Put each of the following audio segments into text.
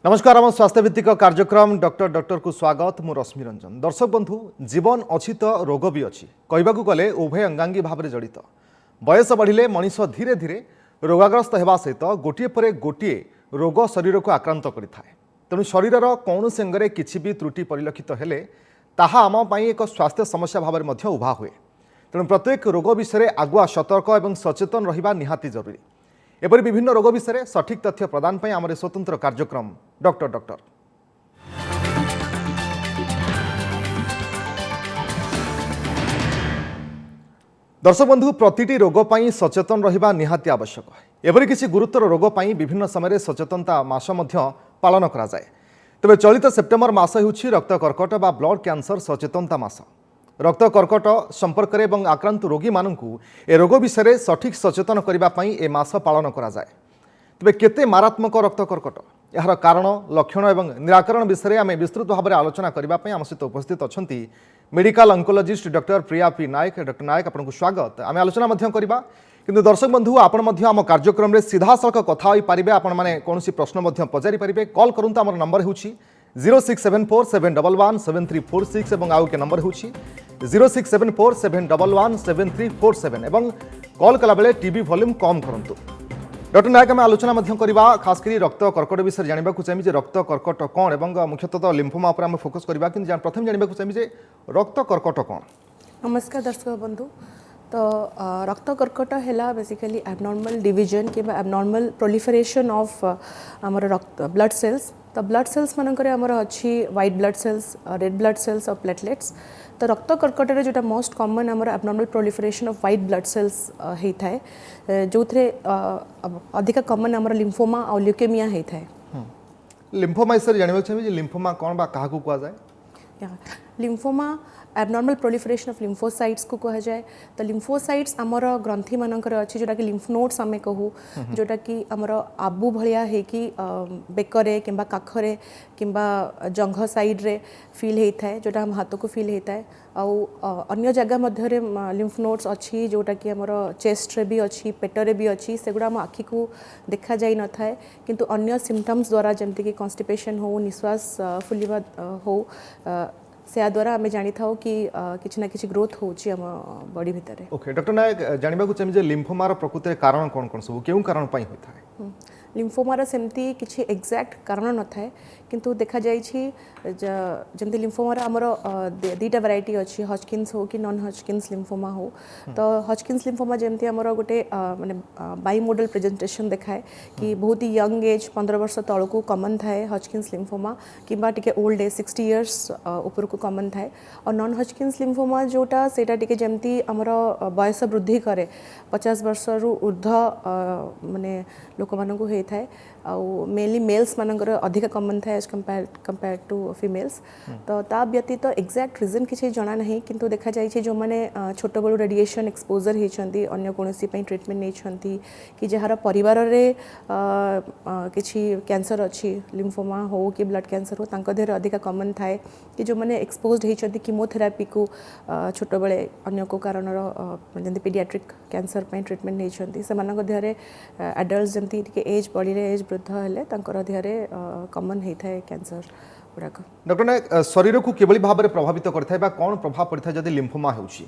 नमस्कार आम स्वास्थ्य भित्तिक कार्यक्रम डॉक्टर डॉक्टर को स्वागत मु रश्मि रंजन। दर्शक बंधु जीवन अच्छी तो रोग भी अच्छी कहवाक गले उभय अंगांगी भाव में जड़ित। बयस बढ़िले मनीष धीरे धीरे रोगाग्रस्त होगा सहित गोटे पर गोटे रोग शरीर को आक्रांत करिथाए। तेणु शरीर कौन अंगरे किछि भी त्रुटि परिलक्षित हेले ताहा आम पई एक स्वास्थ्य समस्या भाव में उभा हुए। तेणु प्रत्येक रोग विषय आगुआ सतर्क और सचेतन रहिबा निहाती जरूरी। एपरि विभिन्न रोग विषय सठिक तथ्य प्रदान पर आम स्वतंत्र कार्यक्रम डॉक्टर डॉक्टर। दर्शक बंधु प्रतिटी रोग पर सचेतन रहिबा निहाती आवश्यक। एपरि किसी गुरुतर रोग पर विभिन्न समय सचेतनता मास पालन करा जाए। तेबे चलित सेप्टेम्बर मास होछि रक्त कर्कट बा ब्लड कैंसर सचेतनता मास। रक्त कर्कट संपर्क में आक्रांत रोगी मानू ए रोग विषय सठिक सचेतन करने ए मास पालन करा जाए। तेबे केते मारात्मक रक्त कर्कट यार कारण लक्षण और निराकरण विषय आम विस्तृत भाव में आलोचना करने आम सहित उपस्थित अच्छा मेडिकल ऑन्कोलॉजिस्ट डॉक्टर प्रिया पी नायक। डॉक्टर नायक आपको स्वागत। आम आलोचना करवा किंतु दर्शक बंधु आपण आम कार्यक्रम में सीधा सड़क कथा हो पारे। आपण मैंने कौन प्रश्न पचारि पारे। कॉल करूँ आम नंबर हो 0674711734 और आउ के नंबर हो 0674711734 और कॉल कला बेले टीवी वॉल्यूम कम करूँ। डॉक्टर नायक आम आलोचना करवा खासकर रक्त कर्कट विषय जानवा चाहिए रक्त कर्कट कौन और मुख्यतः लिम्फोमा पर आम फोकस करवा कि प्रथम जानवा चाहिए रक्त कर्कट कौन। नमस्कार दर्शक बंधु। तो रक्त कर्कट है बेसिकली एबनॉर्मल डिवीजन कि एबनॉर्मल प्रोलिफरेशन ऑफ आमर रक्त ब्लड सेल्स। तो ब्लड सेल्स मानकर आमर अच्छी white blood cells red blood cells और प्लेटलेट्स। तो रक्त कर्कट रे जोटा मोस्ट कॉमन आमर abnormal proliferation of white blood cells होता है जो थे अधिक कॉमन आमर लिम्फोमा और ल्यूकेमिया होता है। लिम्फोमा सर जानवा चाहिए लिम्फोमा कौन बा काहा को कहा जाए। Lymphoma abnormal proliferation of lymphocytes को कहा जाए। तो लिम्फोसाइट्स आमर ग्रंथि मानकर अच्छी जोटा कि लिम्फ नोड्स आमे कहू जोटा कि आमर आबू भलिया है कि बेकरे किंबा काखरे किंबा जंघ साइड रे फील होता है जोटा हम हाथ को फील होता है। आउ अन्य जगह मध्य लिम्फ नोड्स अच्छी जोटा कि आमर चेस्ट रे भी अच्छी पेटरे भी अच्छी सेगुड़ा आम आखि को देखा जाई न थाए किंतु अन्य सिम्पटम्स द्वारा जमती कि कॉन्स्टिपेशन हो निश्वास फुलिबा हो से द्वारा आम जानी था कि किसी ना किसी ग्रोथ होची हम बॉडी भितर। ओके डॉक्टर नायक जानवा चाहिए लिम्फोमार प्रकृत कारण कौन कौन सब क्यों कारण होता है। लिम्फोमार सेमती किसी एक्जाक्ट कारण न थाए किंतु देखा जमती लिम्फोमार आमर दुईटा वैरायटी अच्छी हॉजकिन्स हो कि नॉन हॉजकिन्स लिम्फोमा हो। तो हॉजकिन्स लिम्फोमा जमती आमर गोटे माने बाई मॉडल प्रेजेंटेशन देखाए कि बहुत ही यंग एज 15 वर्ष तल को कॉमन थाए हॉजकिन्स लिम्फोमा किंबा टिके ओल्ड एज 60 इयर्स ऊपर को कॉमन थाए। और नॉन हॉजकिन्स लिम्फोमा जोटा सेटा टिके जमती आमर बयस वृद्धि करे 50 वर्ष रु ऊर्ध्व माने लोक मानकु थाए आउ मेनली मेल्स मानकर अधिक कॉमन थाए एज कंपेयर टू फीमेल्स। तो ता व्यतीत एक्जाक्ट रीजन किसी जना नहीं किंतु देखा जाए जो मैंने छोट बड़ू रेडिएशन एक्सपोजर होती अन्य कौनसी ट्रीटमेंट नहीं कि जार परिवार रे किसी कैंसर अच्छी लिम्फोमा हो कि ब्लड कैंसर हो तांको देहरे अधिक कॉमन थाए कि जो मैंने एक्सपोज्ड होती कीमोथेरापी को छोट बेले अन्य को कारण जमी पीडियाट्रिक कैंसर ट्रीटमेंट नहीं से देहरे एडल्ट जमी एज बॉडी एज वृद्ध हेले देहरे कॉमन होता है कैंसर गुड़ाक। डॉक्टर नायक शरीर को किभली भाव में प्रभावित करता है कौन प्रभाव पड़ता है जदि लिम्फोमा होची।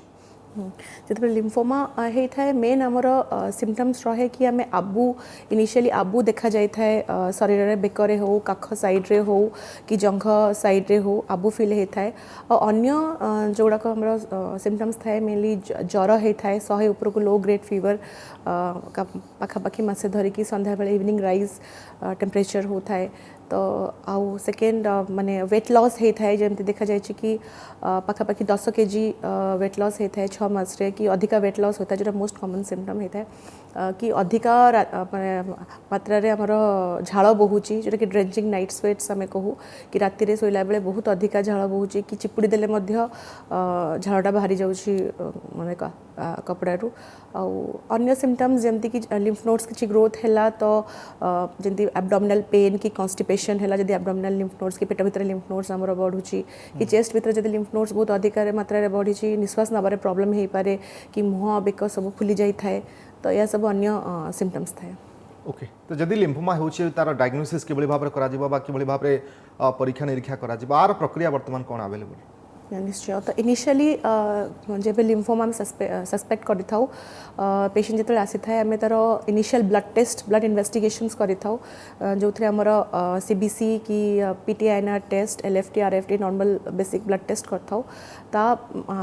जो लिम्फोमा होता है मेन आमर सिम्पटम्स रहे कि आम आबू इनिशियली आबू देखा जाए शरीर में बेकरे हो काख साइड रे हो कि जंघ साइड रे हो आबू फील होता है। और अन्य जोड़ाक आमर सिम्पटम्स थाए मेनली ज्वर होता है 100 ऊपर को लो ग्रेड फीवर पाखापाखि मसे धरिकी संध्या बेले इवनिंग राइज टेम्परेचर होता है। तो आउ सेकेंड माने वेट लॉस होता है जमती देखा जाए कि पाखापाखि 10 kg वेट लॉस होता है 6 मास रे कि अधिका वेट लॉस होता है जो मोस्ट कॉमन सिम्पटम होता है कि अधिका मात्रा रे हमर झाड़ बहुची जोटा कि ड्रेंचिंग नाइट स्वेट्स आम कहू कि राति रे सोइला बेले बहुत अधिका झाड़ बहुची कि चिपुड़ी देले मध्य झाड़टा बाहरी जाउची माने कपड़ारू। अन्य सिम्पटम्स जमती कि लिम्फ नोड्स किसी ग्रोथ है तो जमती एब्डोमिनल पेन कि कॉन्स्टिपेशन है जब एब्डोमिनल लिम्फ नोड्स कि पेट भीतर लिम्फ नोड्स आमर बढ़ुची कि चेस्ट भीतर जब लिम्फ नोड्स बहुत अधिक मात्रा बढ़ी निश्वास नबार प्रॉब्लम हो पारे कि मुह बेक सब फुली जाए तो यह सब अन्य सिम्पटम्स थाए। ओके तो जदि लिम्फोमा होउछि तार डायग्नोसिस किभଳି भाबरे करा जिवो बा किभଳି भाबरे परीक्षा निरीक्षा करा जिवो आर प्रक्रिया वर्तमान कोन अवेलेबल निश्चय तो इनिशियली जब लिम्फोमा आम सस्पेक्ट करि थाउ पेशेंट जेतले आसी थाए आमे तार initial blood test blood investigations करि थाउ जो थरे हमर सीबीसी की PT INR test LFT RFT normal basic blood test कर थाउ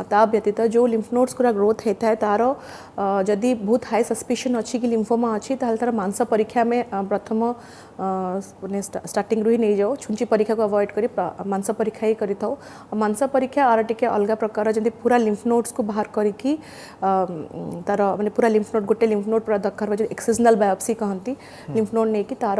ता व्यतीत जो लिम्फ नोड्स गुरा ग्रोथ होता है तार जदि बहुत हाई सस्पिशन अच्छी कि लिम्फोमा अच्छी ताल तार मांस परीक्षा में प्रथम स्टार्टिंग ही नहीं जाओ छुंची परीक्षा को अवॉइड करी मांस परीक्षा ही करि थाउ मांस परीक्षा आर टिके अलग प्रकार जदि पूरा लिम्फ नोड्स को बाहर करिकी तार माने पूरा लिम्फ नोड गोटे लिम्फ नोड पूरा दरकार जो एक्सेजनल बायोप्सी कहती लिम्फ नोड नहीं कि तार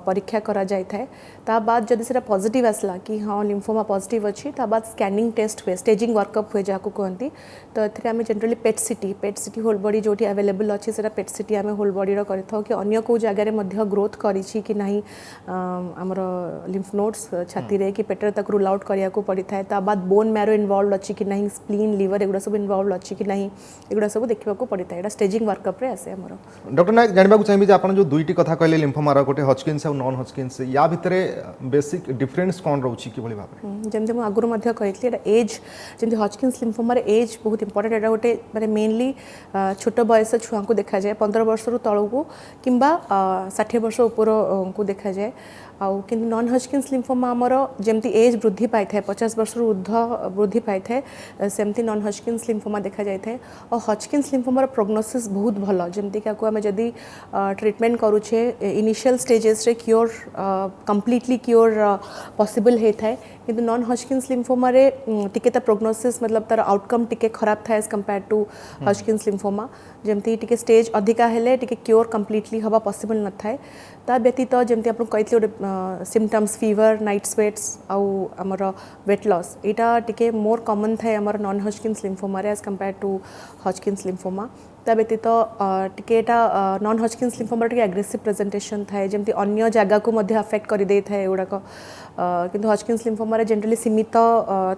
परीक्षा करा जाय थाए ता बाद जदि सेटा पॉजिटिव आसला कि हाँ लिम्फोमा पॉजिटिव अच्छी ता बाद स्कैनिंग टेस्ट हुए स्टेजिंग वर्कअप हुए जहाँ कहती तो एथिरे आमे generally PET CT whole body जोटी अवेलेबल अच्छी सेटा पेट सिटी आमे होल बॉडी रो करिथाउ कि अन्य को जगह रे मध्य ग्रोथ करिछि कि नहीं हमर लिम्फ नोड्स छाती रे कि पेटर तक रूल आउट करिया को पड़ी थाए ता बाद बोन मैरो इन्वॉल्व अच्छी कि नहीं स्प्लीन लिवर एगुड़ा सब इन्वॉल्व अच्छी कि नहीं एगुड़ा सब देखा पड़ी था एटा स्टेजिंग वर्कअप रे आसे हमर डॉक्टर नायक जानबा चाहिए जे आपण जो दुईटी कथा कहले लिम्फोमा गोटे हॉजकिन्स और नॉन हॉजकिन्स या भितरे बेसिक डिफरेंस कोन रहउछि कि भली भाबरे जेमते मु आगुर मध्य कहथि एटा एज जेमते हॉजकिन्स लिम्फोमा रे एज बहुत इंपोर्टेंट एटा गोटे माने मेनली छोट बयस छुआ को देखा जाए 15 वर्ष रु तळो को किंबा 60 वर्ष ऊपर को देखा जाए आउ कि नॉन हॉजकिन्स लिम्फोमा आमर जमती एज वृद्धि पाई थाए 50 वर्ष ऊर्ध वृद्धि पाई थाए सेमती नॉन हॉजकिन्स लिम्फोमा देखा जाए थाए और हॉजकिन्स लिम्फोमार प्रोग्नोसिस बहुत भल जमती कि आमे जदि ट्रीटमेंट करूछे इनिशियल स्टेजेस रे क्योर कंप्लीटली क्योर पॉसिबल हे थाए किंतु नॉन हॉजकिन्स लिम्फोमा रे टिके ता प्रोग्नोसिस मतलब तार आउटकम टिके खराब थाए as compared to Hodgkin's lymphoma जमती टिके स्टेज अधिका हेले टिके क्योर कंप्लीटली हवा पॉसिबल न थाए ता व्यतीत जमती आपण कहथि गोटे सिम्पटम्स फीवर नाइट स्वेट्स आउ आमर वेट लॉस एटा टिके मोर कॉमन थाए आमर नॉन हॉजकिन्स लिम्फोमा रे as compared to Hodgkin's lymphoma ता व्यतीत टिके एटा नॉन हॉजकिन्स लिम्फोमा टिके एग्रेसिव प्रेजेंटेशन थाए जमती अन्य जगह को मध्य अफेक्ट कर दे थाए एगुड़ाक किंतु हॉजकिन्स लिम्फोमा रे जनरली सीमित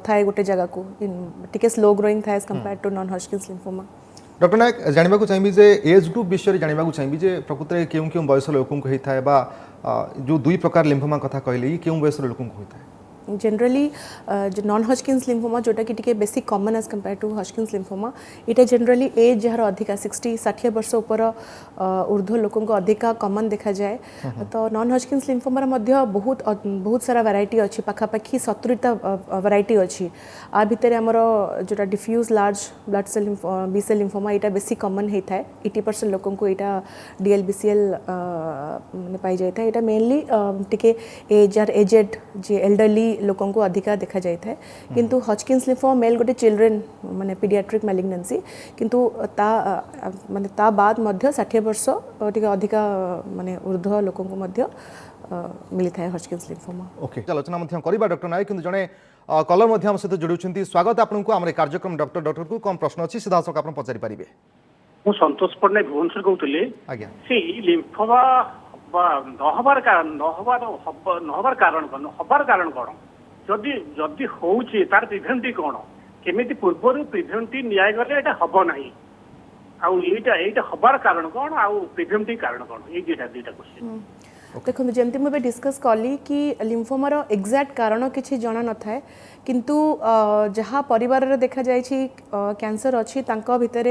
थाए गोटे जगह को टिके स्लो ग्रोइंग थाए as compared to non Hodgkin's lymphoma doctor Nayak जानबा चाहिए जे एज ग्रुप विषय जानबा चाहिए जे प्रकृत में क्यों क्यों बयस लोक होता है बा जो दुई प्रकार लिम्फोमा कथा कहले क्यों बयस लोक होता है जनरली जो नॉन हॉजकिन्स लिम्फोमा जोटा कि टिके बेसी common as compared to Hodgkin's lymphoma इटा जनरली एज जार अधिका 60-60 वर्ष ऊपर ऊर्ध्व लोकों को अधिका कॉमन देखा जाए तो नॉन हॉजकिन्स लिम्फोमा मध्य बहुत सारा वैरायटी अच्छी पाखापाखि 70टा वैरायटी अच्छी आ भितर आमर जोटा diffuse large blood cell B cell lymphoma इटा बेसी कॉमन होता है 80% लोकों को इटा DLBCL पाई जाता है इटा मेनली टिके एज जार एजेड जे एल्डरली लोकों को अधिका देखा जाए था किंतु हॉजकिन्स लिम्फोमा मेल गोटे चिल्ड्रेन माने पीडियाट्रिक मैलिग्नेंसी किंतु ता माने ता बाद मध्य 60 वर्ष टिके अधिका माने ऊर्ध्व लोकों को मध्य मिली थाए हॉजकिन्स लिम्फोमा ओके आलोचना मध्य करिबा डॉक्टर नायक किंतु जने कलर मध्य हम सहित जोड़ुछंती स्वागत आपनको हमरे कार्यक्रम डॉक्टर को कम प्रश्न अछि सीधा सक आपण पचारि परिबे मु संतोष पटनायक भुवनेश्वर कहतले आज्ञा से लिम्फोमा नहबार कारण कौन जदि जदि होउछि तार प्रिभेंटी कौन केमिति पूर्व प्रिभेंटी न्याय गले एटा हबो नाही आउ एटा हबार कारण कौन आउ प्रिभेंटी कारण कौन ए दुटा क्वेश्चन देखो जमती मुझे डिस्कस कली कि लिम्फोमार एक्जाक्ट कारण किसी जना न थाए किंतु जहाँ परिवार रे देखा जाय कैंसर अच्छी भितर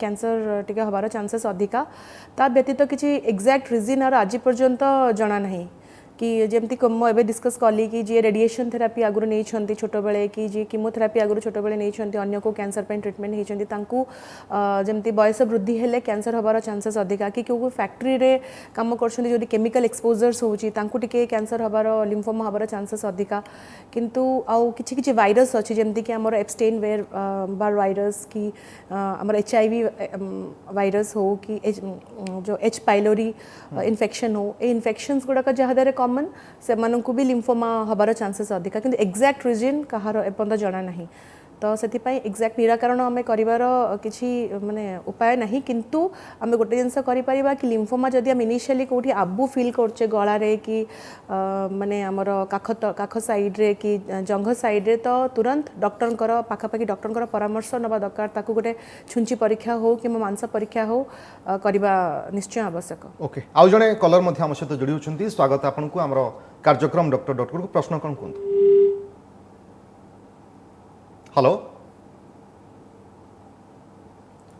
कैंसर टिके हबार चांसेस अधिका ता व्यतीत किसी एक्जाक्ट रिजन और आज पर्यंत जना नहीं कि जमती मुझे डिस्कस कली कि जी रेडिएशन थेरापी आगुरी नहीं छोट बेले कि जी कीमोथेरापी आगुरी छोट बेले नहीं अन्य को कैंसर पे ट्रीटमेंट होती जमती बयस वृद्धि हेले कैंसर हबार चांसेस अधिका कि क्यों फैक्ट्री रे काम कर केमिकल एक्सपोजर्स होची कैंसर हबार लिम्फोमा हबार चांसेस अधिका किंतु आउ किछि वायरस अच्छी जमती कि आमर एब्स्टेन वेयर बार वायरस कि आमर HIV वायरस हो कि जो H पाइलोरी इन्फेक्शन हो ए इन्फेक्शंस गुड़ाक जहाँदारे कॉमन से भी लिम्फोमा हबार चांसेस अधिका किंतु एक्जाक्ट रीजन कहार एपर्यंत जना नहीं तो से एक्जाक्ट निराकरण आम कर किसी माने उपाय नहीं किंतु आम गोटे जिनस कर कि लिम्फोमा जदि आम इनिशियली कौटी आबू फिल करचे गलारे कि माने आमर काख साइड रे कि जंघ साइड रे तो तुरंत डॉक्टर पाखापाखि डॉक्टर परामर्श नवा दरकार ताकू गोटे छुंची परीक्षा हो कि मांस परीक्षा हो करबा निश्चय आवश्यक। ओके आउ जणे कलर मध्ये आम सहित जोड़ी होछंती स्वागत आपनकु हमरो कार्यक्रम डॉक्टर को प्रश्न कोन कोन। हेलो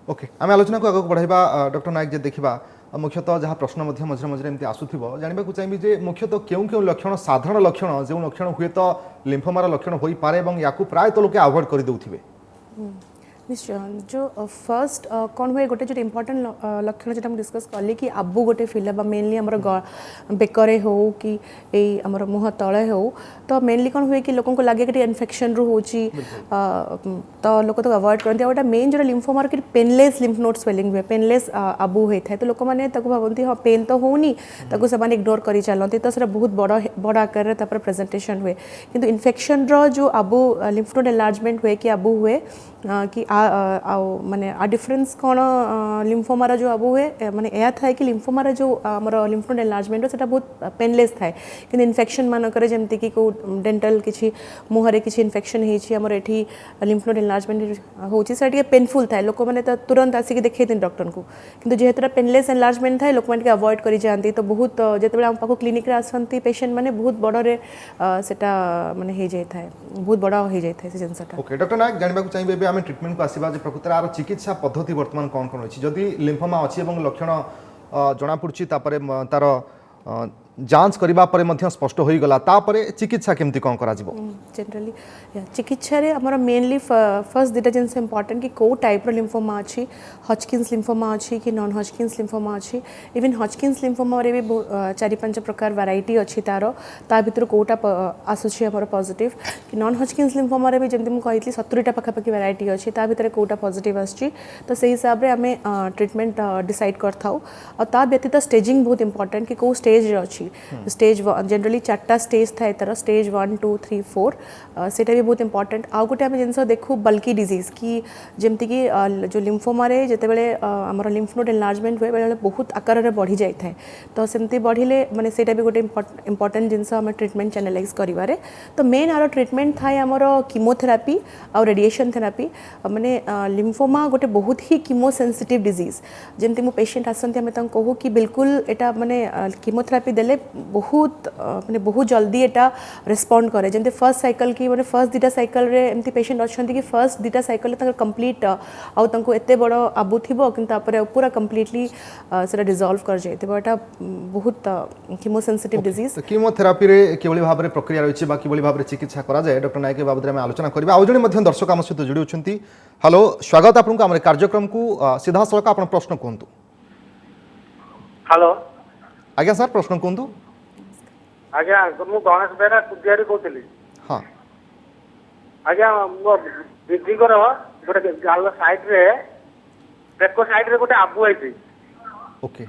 ओके आम आलोचना को आगे बढ़ाइबा डॉक्टर नायक जे देखिबा मुख्यतः जहाँ प्रश्न मध्य मझे मझे एमती आसुथिबो जानबा चाहिए जे मुख्यतः केउ केउ लक्षण साधारण लक्षण जो लक्षण हुए तो लिम्फोमार लक्षण होई पारे एवं याकू प्राय तो लोके अवॉइड कर दउथिबे। निश्चय जो फर्स्ट कौन हुए गोटे जो इम्पोर्टेंट लक्षण जो हम डिस्कस कले कि आबू गोटे फिल है मेनली आमर बेकरे हो कि आमर मुह तले हो तो मेनली कौन हुए कि लोगों को लगे कि इन्फेक्शन रू होची तो लोग तो अवॉइड करते गोटे मेन जो लिम्फोमार कि पेनलेस लिम्फ नोड स्वेलिंग हुए पेनलेस आबू होता है तो लोक मैंने भावती हाँ पेन तो होनी से इग्नोर कर चलती तो सर बहुत बड़ आकार में प्रेजेंटेशन हुए किंतु इन्फेक्शन जो आबू लिम्फ नोड एनलार्जमेंट हुए कि आबू हुए कि माने आ डिफरेंस कौन लिम्फोमार जो आबू हुए माने यह था कि लिम्फोमार जो आमर लिम्फ नोड एनलार्जमेंट से बहुत पेनलेस थाए कि इन्फेक्शन मानक जमती कि को डेंटल किसी मुहर किसी इन्फेक्शन होमर ये लिम्फ नोड एनलार्जमेंट होती पेनफुल थाए लोक मैंने तुरंत आसिक देखते डॉक्टर को किंतु जेहेतु पेनलेस एनलार्जमेंट थाए लोक मैंने अवॉइड कर जाती तो बहुत जिते आम पाक क्लिनिक आसती पेशेंट मैंने बहुत बड़े सेटा माने हो जाए बहुत बड़ा हो जाए से जिनसा। ओके डॉक्टर नायक जानबा चाहिए आम ट्रिटमेंट को आसवा प्रकृत आर चिकित्सा पद्धति बर्तमान कौन कौन अच्छी जदि लिम्फोमा अच्छी लक्षण जना पड़ी तार जांच करबा परे मध्य स्पष्ट हो गला तापरे चिकित्सा केमती कौन करा जिवो जनरली चिकित्सा रे हमर मेनली फर्स्ट दुटा जिनस इंपोर्टेंट कि को टाइप रो लिम्फोमा अछि हॉजकिन्स लिम्फोमा अछि कि नॉन हॉजकिन्स लिम्फोमा अछि इवन हॉजकिन्स लिम्फोमा रे भी 4-5 प्रकार वैरायटी अछि तारो ता भितर कोटा आसुछि हमर पॉजिटिव कि नॉन हॉजकिन्स लिम्फोमा रे भी जेमति मु कहितली 70 टा पाखापाखि वैरायटी अछि ता भितर कोटा पॉजिटिव आछि तो सेही हिसाब रे हमें ट्रीटमेंट डिसाइड करथाउ और ता व्यतीत स्टेजिंग बहुत इंपोर्टेंट कि को स्टेज रे अछि स्टेज जनरली 4टा स्टेज थाए तार स्टेज 1 2 3 4 सेटा भी बहुत इंपोर्टेंट आउ गोटे आम जिनस देखू बल्कि डिजीज कि जमती कि जो लिम्फोमा रे जेते बेले हमर लिम्फ नोड एनलार्जमेंट हुए बेले बहुत आकार रे बढ़ी जाय थाए तो सेमती बढ़िले माने सेटा भी गोटे इंपोर्टेंट जिनस हम ट्रीटमेंट चैनलाइज करिवारे तो मेन आरो ट्रीटमेंट थाए हमर कीमोथेरापी और रेडिएशन थेरापी माने लिम्फोमा गोटे बहुत ही कीमो सेंसिटिव डिजीज जमती मो पेशेंट आसंती हम तंग कहू कि बिल्कुल एटा माने कीमोथेरापी देले बहुत माने बहुत जल्दी एटा रिस्पोंड करे जमते फर्स्ट साइकिल की माने फर्स्ट दुटा साइकिल रे एमती पेशेंट अछंती कि फर्स्ट दुटा साइकिल तंग कंप्लीट आउ तंको एते बड़ आबू थिबो किंतु तापर पूरा कंप्लीटली सेटा डिसॉल्व कर जायते एटा बहुत कीमो सेंसिटिव डिजीज कीमोथेरापी रे केवली भाबरे रे प्रक्रिया रहिछि बा केवली भाबरे चिकित्सा करा जाय डॉक्टर नायक के बाबद में आलोचना करबा आउ जणी मध्य दर्शक आम सहित जोड़ी होछंती। हेलो स्वागत आपन को हमर कार्यक्रम को सीधा सळक आपन प्रश्न कोंतु। हेलो आज्ञा सर प्रश्न कोंतु। आज्ञा मु गणेश बेरा कुदियारी कहतली। हां आज्ञा मो दीदी को गोटे गाल साइड रे पेको साइड रे गोटे आबू आइछि। ओके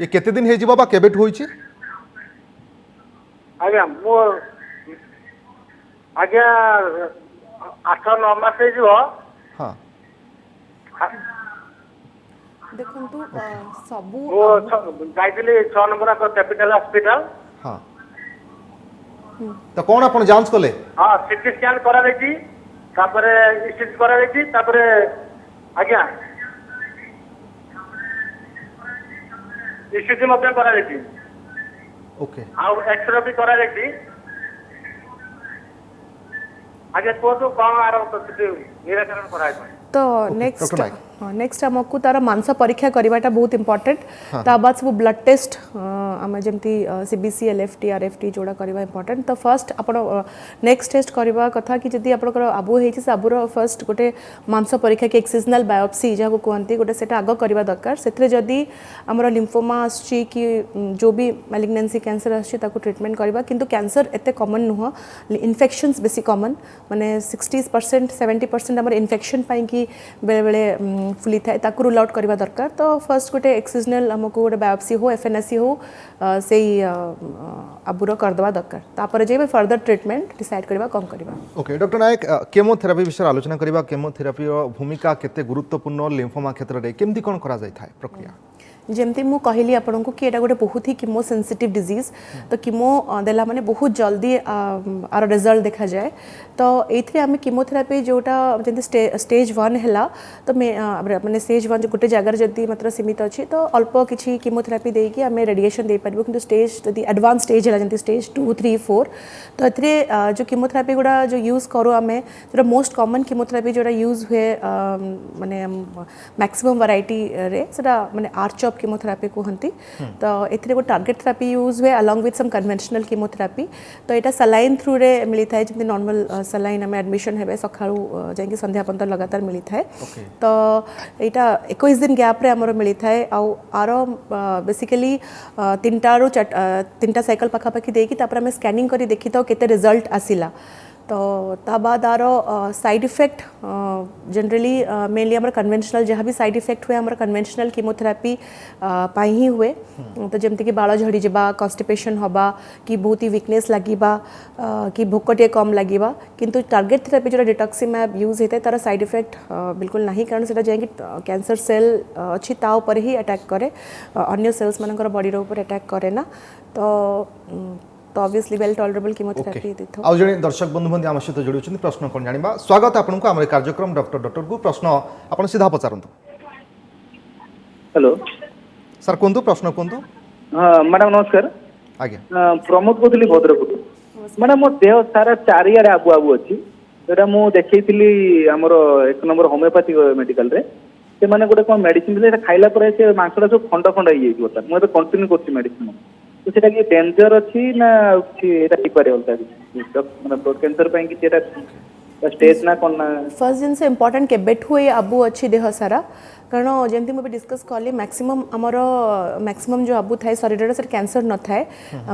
ये केते दिन हे जिवो बा केबेट होइछि? आज्ञा मो आज्ञा 8-9 मास हे जिवो। हां देखंतु सबु वो जाइतली 6 नंबर को कैपिटल हॉस्पिटल। हां तो कौन अपन जांच कले? हां सीटी स्कैन करा देछि तापरे ईसीजी करा देछि तापरे आज्ञा ईसीजी मते करा देछि। ओके आ एक्सरे भी करा देछि। आगे तो कौन आरो तो निराकरण कराय तो नेक्स्ट आमको तार मांस परीक्षा करवाटा बहुत इंपोर्टेंट ता बाद सब ब्लड टेस्ट आम जमती सीबीसी एलएफटी आरएफटी जोड़ा करवा इंपोर्टेंट तो फर्स्ट आपण नेक्स्ट टेस्ट करवा कथा कि जदी आपनकर आबू हेछि से आबूर फर्स्ट गोटे मांस परीक्षा कि एक्सिजनल बायोप्सी जहाँ कहते गोटे सेटा आग करवा दरकार से जदी आमर लिम्फोमा आछि कि जो भी मैलिग्नेंसी कैंसर आछि ताको ट्रीटमेंट करवा किंतु कैंसर एते कॉमन नुह इन्फेक्शंस बेसी कॉमन माने 60% 70% आमर इन्फेक्शन पाई कि बेले बेले फुली थाए ताकू रूल आउट करवा दरकार तो फर्स्ट गोटे एक्सिजनल आमको गोटे बायोप्सी हो एफएनएससी हो से आबुर करदेवा दरकार तापर जे फर्दर ट्रीटमेंट डिसाइड करवा कौन करवा। ओके डॉक्टर नायक केमोथेरापी विषय आलोचना करबा केमोथेरापी भूमिका केते गुरुत्वपूर्ण लिम्फोमा क्षेत्र रे केमती कोन करा जाय थाए प्रक्रिया जमती मु कहली आपन को कि एटा गोटे बहुत ही कीमो सेंसिटिव डिजीज तो कीमो देला माने बहुत जल्दी आर रिजल्ट देखा जाए तो एथरे आम कीमोथेरापी जोटा जंती स्टेज 1 हैला तो माने स्टेज 1 जो गोटे जगह जदी मात्र सीमित अछि तो अल्प किछि कीमोथेरापी देई कि आमे रेडिएशन दे परबो किंतु स्टेज जदी एडवांस स्टेज हैला जंती स्टेज 2 3 4 तो एथरे जो कीमोथेरापी गुडा जो यूज करो आमे जो मोस्ट कॉमन कीमोथेरापी जोटा यूज हुए माने मैक्सिमम वैरायटी रे सेटा माने आर्चऑप कीमोथेरापी कहती तो एथिरे को टारगेट थेरापी यूज हुए along with some conventional chemotherapy तो यहाँ सलाइन थ्रू रे मिलता है जमी नॉर्मल सलाइन आम एडमिशन है सकाळू जाकि संध्या पर्यंत लगातार मिलता है तो यहाँ 21 दिन गैप रे आमर मिलता है आर बेसिकली 3टा साइकिल पाखापाखि देकी तापर आम स्कैनिंग करी देखी तो केते रिजल्ट आसिला तो ता बाद आर साइड इफेक्ट जनरली मेनली आम कन्वेंशनल जहाँ भी साइड इफेक्ट हुए आम कन्वेंशनल कीमोथेरापी पाई ही हुए तो जमती कि बाल झड़ी जावा कन्स्टिपेशन हवा कि बहुत ही वीकनेस लगिबा कि भोक टे कम लगिबा किंतु टारगेट थेरापी जो डिटॉक्सिमैब यूज होता है तार साइड इफेक्ट बिल्कुल नहीं कारण से जाकि कैंसर सेल अच्छी ता ऊपर ही अटैक करे अन्य सेल्स मानकर बॉडी ऊपर अटैक करे ना तो ऑब्वियसली वेल टॉलरेबल कीमोथेरापी देथो आउ जने दर्शक बंधु बंधु आम सहित जोड़ी होछन प्रश्न कोन जानिबा स्वागत आपनको हमर कार्यक्रम डॉक्टर को प्रश्न आपण सीधा पचारंतु। हेलो सर कोंतु प्रश्न कोंतु। हाँ मैडम नमस्कार आज्ञा प्रमोद कहली भद्रकू मैडम मो देह सारा चारिआडे आबु आबु अच्छी जोटा मु देखैथिली हमर 1 नंबर होमियोपैथिक मेडिकल रे से माने गोटे कोन मेडिसिन दे खाइला पर से मांसडा सब खंड खंड हो जाई बता मु तो कंटिन्यू करछि मेडिसिन तो सेटा कि डेंजर अछि ना एटा ठीक पारे होता माने ब्लड कैंसर ପାଇଁ कि एटा स्टेज ना कोन फर्स्ट जिन से इम्पोर्टेंट के बेट हुए आबू अच्छी देह सारा कारण जमती मुझे डिस्कस कली मैक्सिमम आमर मैक्सिमम जो आबू थाए शरीर से कैंसर न थाए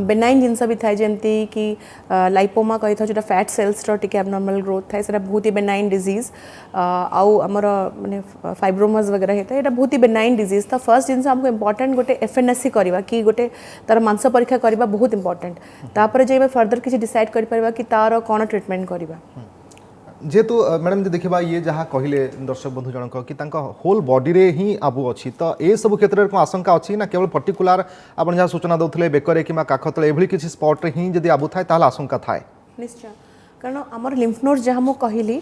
बेनाइन जिनस भी थाए जमती कि लाइपोमा कही था जो फैट सेल्स टिके एबनॉर्मल ग्रोथ थाए से बहुत ही बेनाइन डिजीज आउ आमर माने फाइब्रोमास वगैरह होता है ये बहुत ही बेनाइन डिजीज तो फर्स्ट जिनस हमको इम्पोर्टेंट गोटे एफएनएससी करवा कि गोटे तार मांस परीक्षा करवा बहुत इंपोर्टेंट तापर जे फर्दर किसी डिसाइड कर परबा कि तार कौन ट्रीटमेंट करवा जेहेतु मैडम जी देखा ये जहाँ कहले दर्शक बंधु जनक कि होल बॉडी रे ही आबू अच्छी तो ये सब क्षेत्र में आशंका अच्छी ना केवल पर्टिकुलर आप जहाँ सूचना दौले बेकरे कि काख तले एभली किसी स्पॉट रे ही जदि आबू थाए ताहले आशंका थाए निश्चय कारण आमर लिम्फ नोड जहाँ मुझे कहली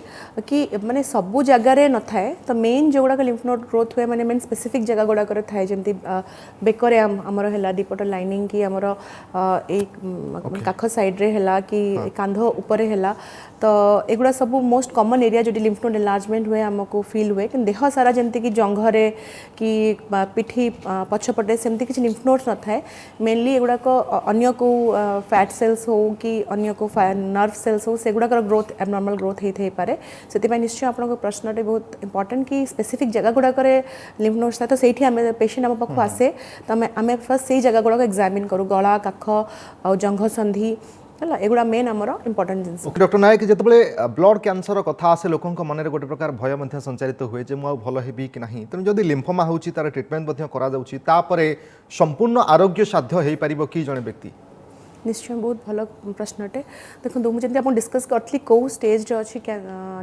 कि माने सबू जगार न थाए तो मेन जो गुड़ाक लिम्फ नोड ग्रोथ हुए माने मेन स्पेसिफिक जगह गुड़ाक थाए जमती बेकरे आमर है दीपट लाइनिंग कि आमर काख साइड रे है कि कांध उपर है तो एगुड़ा सब मोस्ट कॉमन एरिया जो लिम्फ नोड एनलार्जमेंट हुए आमको फील हुए कि देह सारा जमती कि जंघरे कि पिठी पछपटे सेमती किसी लिम्फ नोड्स न थाए मेनली एगुड़ाक अन्य को फैट सेल्स हो कि अन्य को नर्व सेल्स हो सेगुड़ाकर ग्रोथ एबनॉर्मल ग्रोथ होई पारे से निश्चय आपन प्रश्नटे बहुत इंपोर्टेंट कि स्पेसिफिक जगह गुड़ाकर लिम्फ नोड्स था तो सही आम पेशेंट आम पाखु आसे तो आम फर्स्ट से जगह गुड़ाक एग्जामिन करूँ गला काख आ जंघ संधि है एगुड़ा मेन आमर इंपोर्टेंट जिन डॉक्टर नायक जिते ब्लड कैंसर कथा आसे लोक मन में गोटे प्रकार भय संचारित हुए जे मु भल हेबी कि नहीं तेणु जदि लिम्फोमा होची तार ट्रीटमेंट करा जाउची तापरे संपूर्ण आरोग्य साध्य हो पारिबो कि जने व्यक्ति निश्चय बहुत भल प्रश्नटे देखो मुझे आप डिस्कस करी कौ स्टेज अच्छी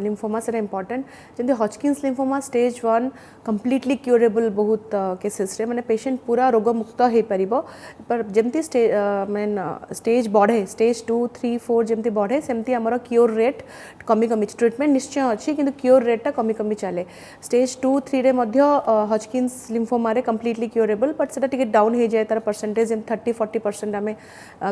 लिम्फोमा से इंपोर्टेंट जमी हॉजकिन्स लिम्फोमा स्टेज 1 कम्प्लीटली क्यूरेबल बहुत केसेस रे माने पेशेंट पूरा रोग मुक्त हो पार पर जमती स्टेज बढ़े स्टेज 2 3 4 जमती बढ़े सेमती आमर क्योर रेट कमी कमी ट्रीटमेंट निश्चय अच्छी किंतु क्योर रेटा कमी कमी चले स्टेज 2 3 रे मध्य हॉजकिन्स लिम्फोमा रे कम्प्लीटली क्यूरेबल बट से टिके डाउन हो जाए तार परसेंटेज 30-40% आम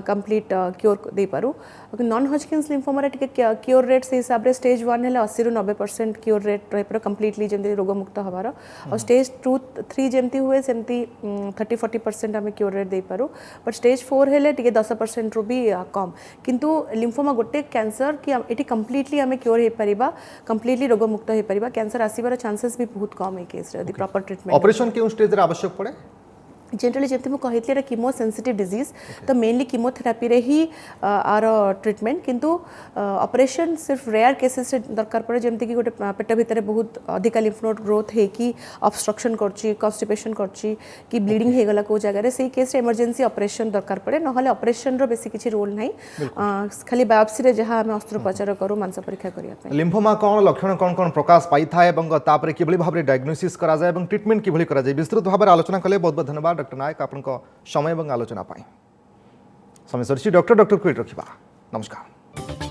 कम्प्लीट क्योर दे पारू नॉन हॉजकिन्स लिम्फोमा रे टिके क्योर रेट से हिसाब रे स्टेज 1 है 80-90% क्योर रेट रही पर कम्प्लीटली जमती रोग मुक्त हबार और स्टेज 2 3 जमती हुए सेमती 30-40% आम cure rate they Paru but stage 4 है टिके 10% रु भी कम किंतु लिम्फोमा गोटे कैंसर कि ये कम्प्लीटली आम क्योर हो पारिबा कम्प्लीटली रोग मुक्त हो पारिबा कैंसर आसीबार चांसेस भी बहुत कम है केस रे प्रॉपर ट्रीटमेंट ऑपरेशन केउ स्टेज रे आवश्यक पड़े जनरली जमी मुझे कीमो सेंसिटिव डिजीज तो मेनली कीमोथेरापी रे ही आर ट्रीटमेंट किंतु ऑपरेशन सिर्फ रेयर केसेस दरकार पड़े जमती कि गोटे पेट भितर बहुत अधिक लिम्फ नोड ग्रोथ है कि ऑब्स्ट्रक्शन करची कॉन्स्टिपेशन करची कि ब्लीडिंग हो गला को जगह से केस इमरजेंसी ऑपरेशन दरकार पड़े ना ऑपरेशन रो बेसी किसी रोल नहीं खाली बायोप्सी रे जहां हमें अस्त्रोपचार करू मांस परीक्षा करिया लिम्फोमा कौन लक्षण कौन कौन प्रकाश पाई था तापर किभली भाबरे डायग्नोसिस करा जाय एवं ट्रीटमेंट किभली करा जाय विस्तृत भाबरे आलोचना कले बहुत बहुत धन्यवाद डॉक्टर नायक आपनको समय एवं आलोचना पाई समय सरसी डॉक्टर क्विट रखिबा नमस्कार।